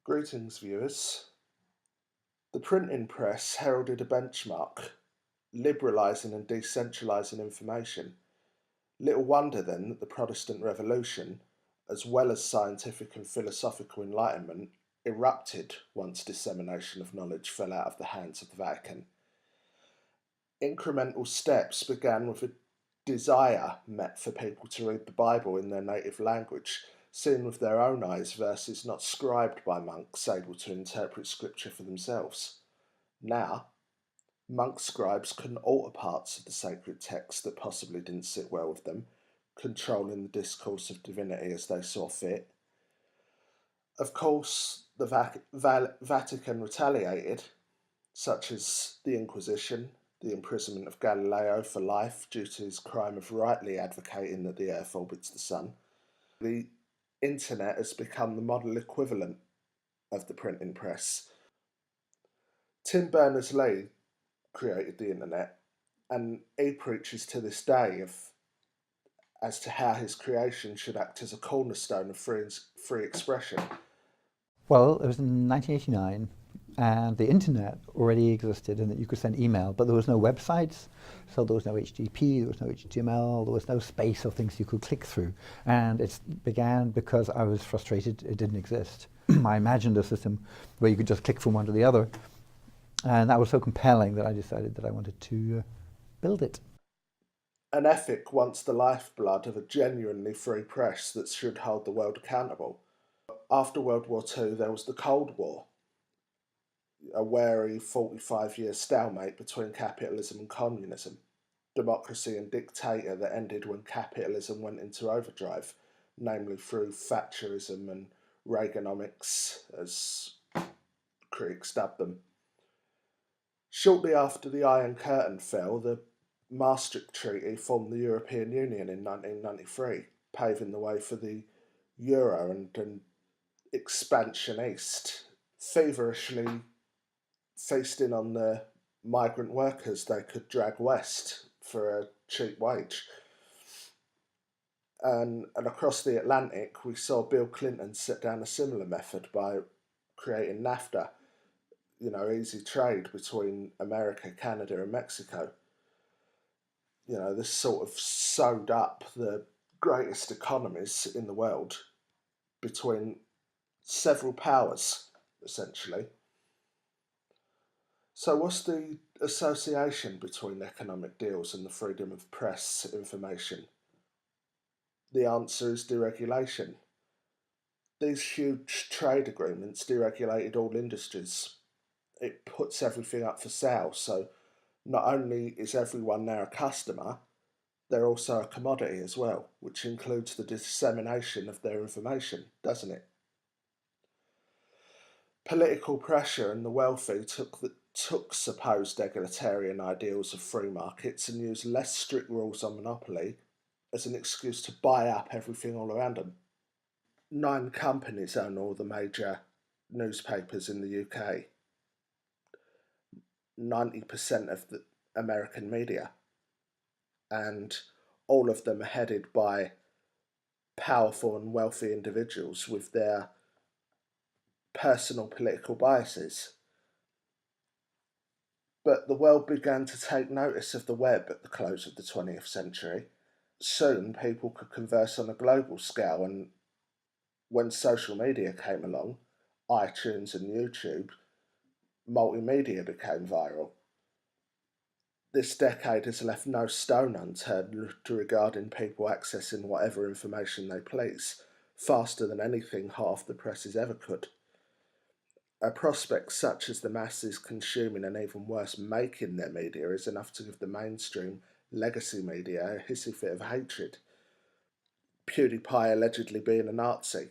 Greetings, viewers. The printing press heralded a benchmark, liberalising and decentralising information. Little wonder then that the Protestant Revolution, as well as scientific and philosophical enlightenment, erupted once dissemination of knowledge fell out of the hands of the Vatican. Incremental steps began with a desire met for people to read the Bible in their native language, seen with their own eyes, verses not scribed by monks able to interpret scripture for themselves. Now, monk scribes can alter parts of the sacred text that possibly didn't sit well with them, controlling the discourse of divinity as they saw fit. Of course, the Vatican retaliated, such as the Inquisition, the imprisonment of Galileo for life due to his crime of rightly advocating that the earth orbits the sun. The internet has become the model equivalent of the printing press. Tim Berners-Lee created the internet, and he preaches to this day as to how his creation should act as a cornerstone of free expression. Well, it was in 1989, and the internet already existed, and that you could send email, but there was no websites, so there was no HTTP, there was no HTML, there was no space of things you could click through. And it began because I was frustrated it didn't exist. I imagined a system where you could just click from one to the other, and that was so compelling that I decided that I wanted to build it. An ethic once the lifeblood of a genuinely free press that should hold the world accountable. After World War II, there was the Cold War, a wary 45-year stalemate between capitalism and communism, democracy and dictator that ended when capitalism went into overdrive, namely through Thatcherism and Reaganomics, as critics dubbed them. Shortly after the Iron Curtain fell, the Maastricht Treaty formed the European Union in 1993, paving the way for the Euro and an expansion east, feverishly feasting on the migrant workers they could drag west for a cheap wage. And across the Atlantic, we saw Bill Clinton set down a similar method by creating NAFTA, easy trade between America, Canada and Mexico. This sort of sewed up the greatest economies in the world between several powers, essentially. So what's the association between economic deals and the freedom of press information? The answer is deregulation. These huge trade agreements deregulated all industries. It puts everything up for sale, so not only is everyone now a customer, they're also a commodity as well, which includes the dissemination of their information, doesn't it? Political pressure and the wealthy took supposed egalitarian ideals of free markets and used less strict rules on monopoly as an excuse to buy up everything all around them. 9 companies own all the major newspapers in the UK. 90% of the American media, and all of them are headed by powerful and wealthy individuals with their personal political biases. But the world began to take notice of the web at the close of the 20th century. Soon people could converse on a global scale, and when social media came along, iTunes and YouTube, multimedia became viral. This decade has left no stone unturned regarding people accessing whatever information they please, faster than anything half the presses ever could. A prospect such as the masses consuming and even worse making their media is enough to give the mainstream legacy media a hissy fit of hatred. PewDiePie allegedly being a Nazi.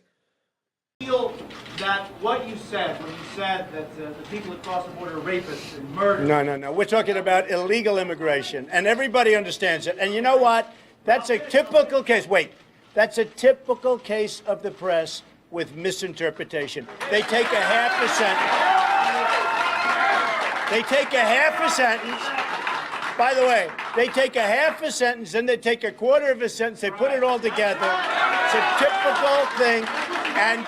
I feel that what you said when you said that the people across the border are rapists and murderers. No. We're talking about illegal immigration, and everybody understands it. And you know what? That's a typical case. Wait, that's a typical case of the press with misinterpretation. They take a half a sentence. They take a half a sentence. By the way, they take a half a sentence, then they take a quarter of a sentence, they put it all together. It's a typical thing. And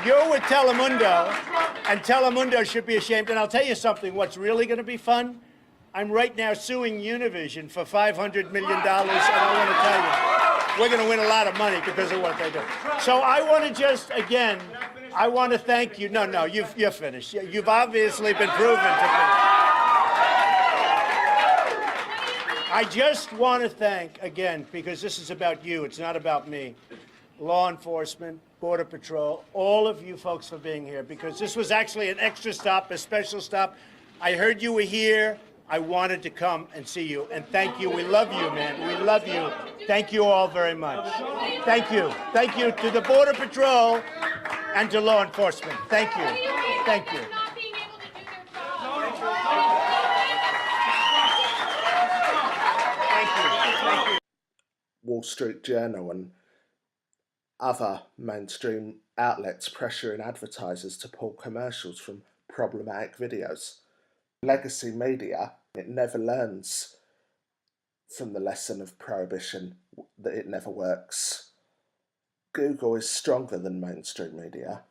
you're with Telemundo, and Telemundo should be ashamed. And I'll tell you something, what's really going to be fun? I'm right now suing Univision for $500 million, and I want to tell you, we're going to win a lot of money because of what they do. So I want to just, again, I want to thank you. No, you're finished. You've obviously been proven to be. I just want to thank, again, because this is about you, it's not about me, law enforcement, Border Patrol, all of you folks for being here, because this was actually an extra stop, a special stop. I heard you were here. I wanted to come and see you. And thank you. We love you, man. We love you. Thank you all very much. Thank you. Thank you to the Border Patrol and to law enforcement. Thank you. Thank you. Wall Street Journal and other mainstream outlets pressuring advertisers to pull commercials from problematic videos. Legacy media, it never learns from the lesson of prohibition that it never works. Google is stronger than mainstream media,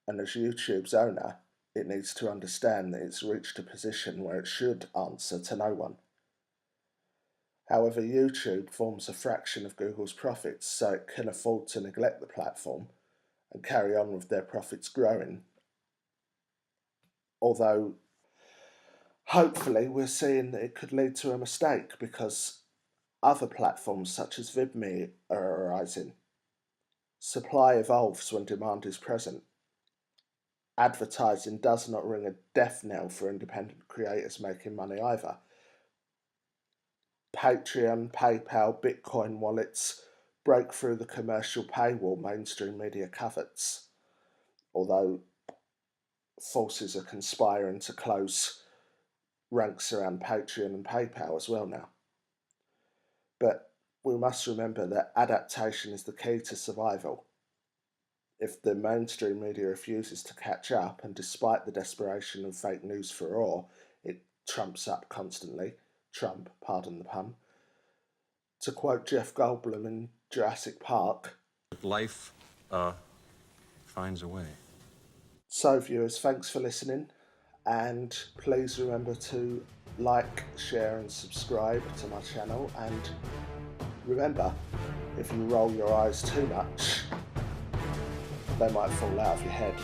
and as YouTube's owner, it needs to understand that it's reached a position where it should answer to no one. However, YouTube forms a fraction of Google's profits, so it can afford to neglect the platform and carry on with their profits growing. Although, hopefully, we're seeing that it could lead to a mistake because other platforms such as VidMe are arising. Supply evolves when demand is present. Advertising does not ring a death knell for independent creators making money either. Patreon, PayPal, Bitcoin wallets break through the commercial paywall mainstream media covets, although forces are conspiring to close ranks around Patreon and PayPal as well now. But we must remember that adaptation is the key to survival. If the mainstream media refuses to catch up, and despite the desperation of fake news furore, it trumps up constantly, Trump, pardon the pun. To quote Jeff Goldblum in Jurassic Park, life finds a way. So viewers, thanks for listening, and please remember to like, share and subscribe to my channel, and remember, if you roll your eyes too much, they might fall out of your head.